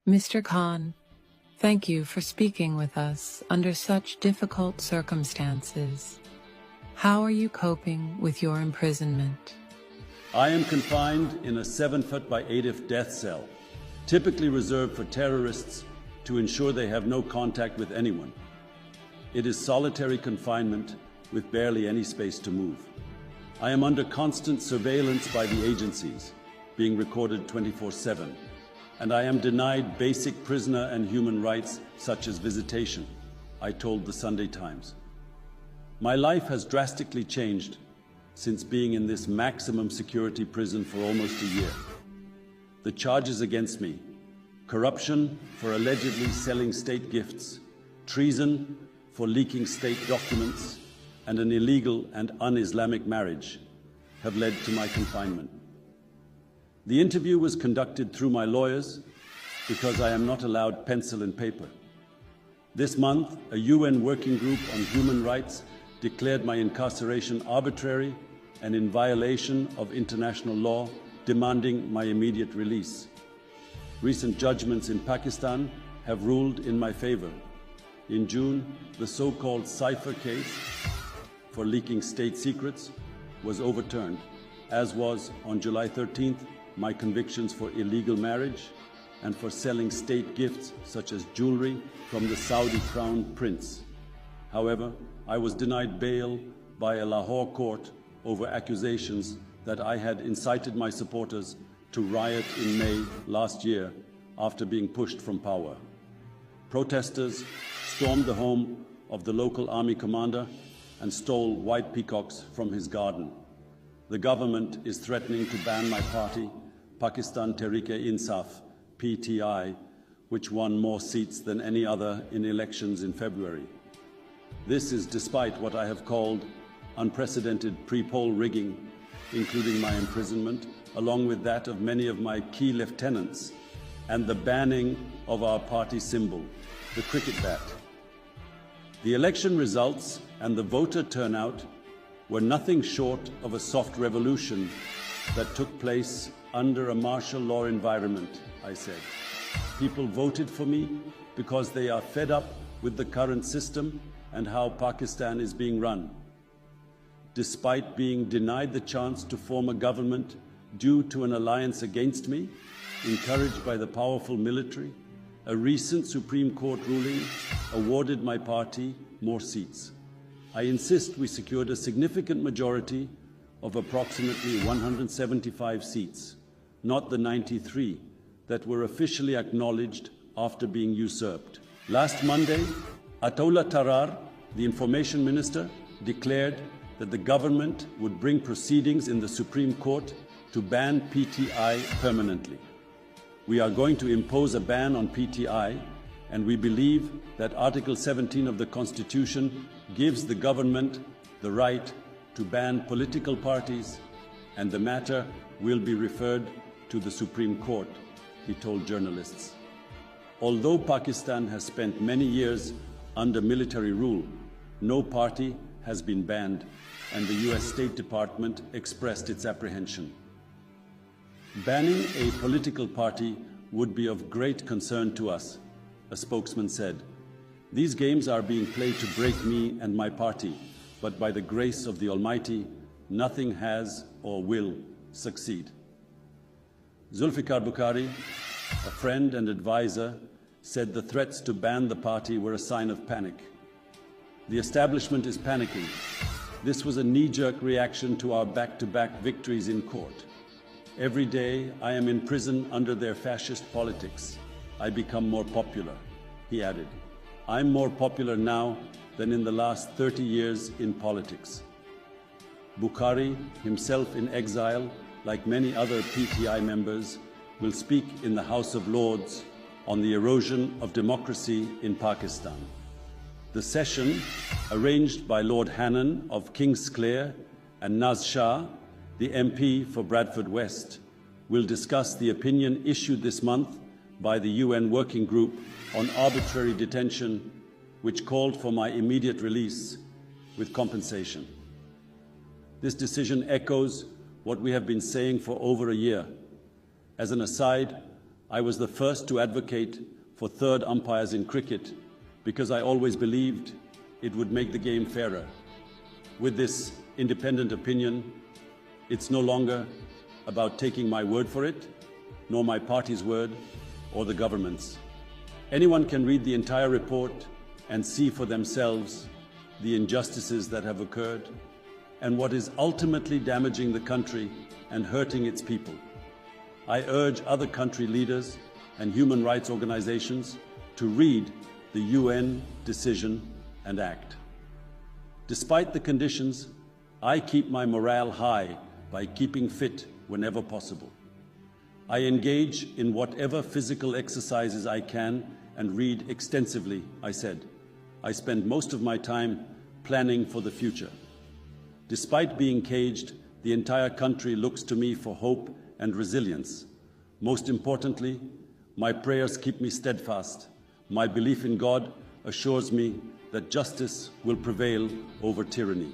Mr. Khan, thank you for speaking with us under such difficult circumstances. How are you coping with your imprisonment? I am confined in a 7-foot by 8-foot death cell, typically reserved for terrorists to ensure they have no contact with anyone. It is solitary confinement with barely any space to move. I am under constant surveillance by the agencies, being recorded 24/7, and I am denied basic prisoner and human rights such as visitation, I told the Sunday Times. My life has drastically changed since being in this maximum security prison for almost a year. The charges against me: corruption for allegedly selling state gifts, treason for leaking state documents, and an illegal and un-Islamic marriage, have led to my confinement. The interview was conducted through my lawyers because I am not allowed pencil and paper. This month, a UN working group on human rights declared my incarceration arbitrary and in violation of international law, demanding my immediate release. Recent judgments in Pakistan have ruled in my favor. In June, the so-called Cypher case for leaking state secrets was overturned, as was, on July 13th, my convictions for illegal marriage and for selling state gifts such as jewelry from the Saudi crown prince. However, I was denied bail by a Lahore court over accusations that I had incited my supporters to riot in May last year after being pushed from power. Protesters stormed the home of the local army commander and stole white peacocks from his garden. The government is threatening to ban my party, Pakistan Tehreek-e-Insaf, PTI, which won more seats than any other in elections in February. This is despite what I have called unprecedented pre-poll rigging, including my imprisonment, along with that of many of my key lieutenants, and the banning of our party symbol, the cricket bat. The election results and the voter turnout were nothing short of a soft revolution that took place under a martial law environment, I said. People voted for me because they are fed up with the current system and how Pakistan is being run. Despite being denied the chance to form a government due to an alliance against me, encouraged by the powerful military, a recent Supreme Court ruling awarded my party more seats. I insist we secured a significant majority of approximately 175 seats, not the 93 that were officially acknowledged after being usurped. Last Monday, Ataullah Tarar, the information minister, declared that the government would bring proceedings in the Supreme Court to ban PTI permanently. We are going to impose a ban on PTI, and we believe that Article 17 of the Constitution gives the government the right to ban political parties, and the matter will be referred to the Supreme Court, he told journalists. Although Pakistan has spent many years under military rule, no party has been banned, and the US State Department expressed its apprehension. Banning a political party would be of great concern to us, a spokesman said. These games are being played to break me and my party, but by the grace of the Almighty, nothing has or will succeed. Zulfikar Bukhari, a friend and advisor, said the threats to ban the party were a sign of panic. The establishment is panicking. This was a knee-jerk reaction to our back-to-back victories in court. Every day I am in prison under their fascist politics. I become more popular, he added. I'm more popular now than in the last 30 years in politics. Bukhari, himself in exile, like many other PTI members, will speak in the House of Lords on the erosion of democracy in Pakistan. The session, arranged by Lord Hannan of Kingsclere and Naz Shah, the MP for Bradford West, will discuss the opinion issued this month by the UN Working Group on arbitrary detention, which called for my immediate release with compensation. This decision echoes what we have been saying for over a year. As an aside, I was the first to advocate for third umpires in cricket because I always believed it would make the game fairer. With this independent opinion, it's no longer about taking my word for it, nor my party's word, or the government's. Anyone can read the entire report and see for themselves the injustices that have occurred and what is ultimately damaging the country and hurting its people. I urge other country leaders and human rights organizations to read the UN decision and act. Despite the conditions, I keep my morale high by keeping fit whenever possible. I engage in whatever physical exercises I can and read extensively, I said. I spend most of my time planning for the future. Despite being caged, the entire country looks to me for hope and resilience. Most importantly, my prayers keep me steadfast. My belief in God assures me that justice will prevail over tyranny.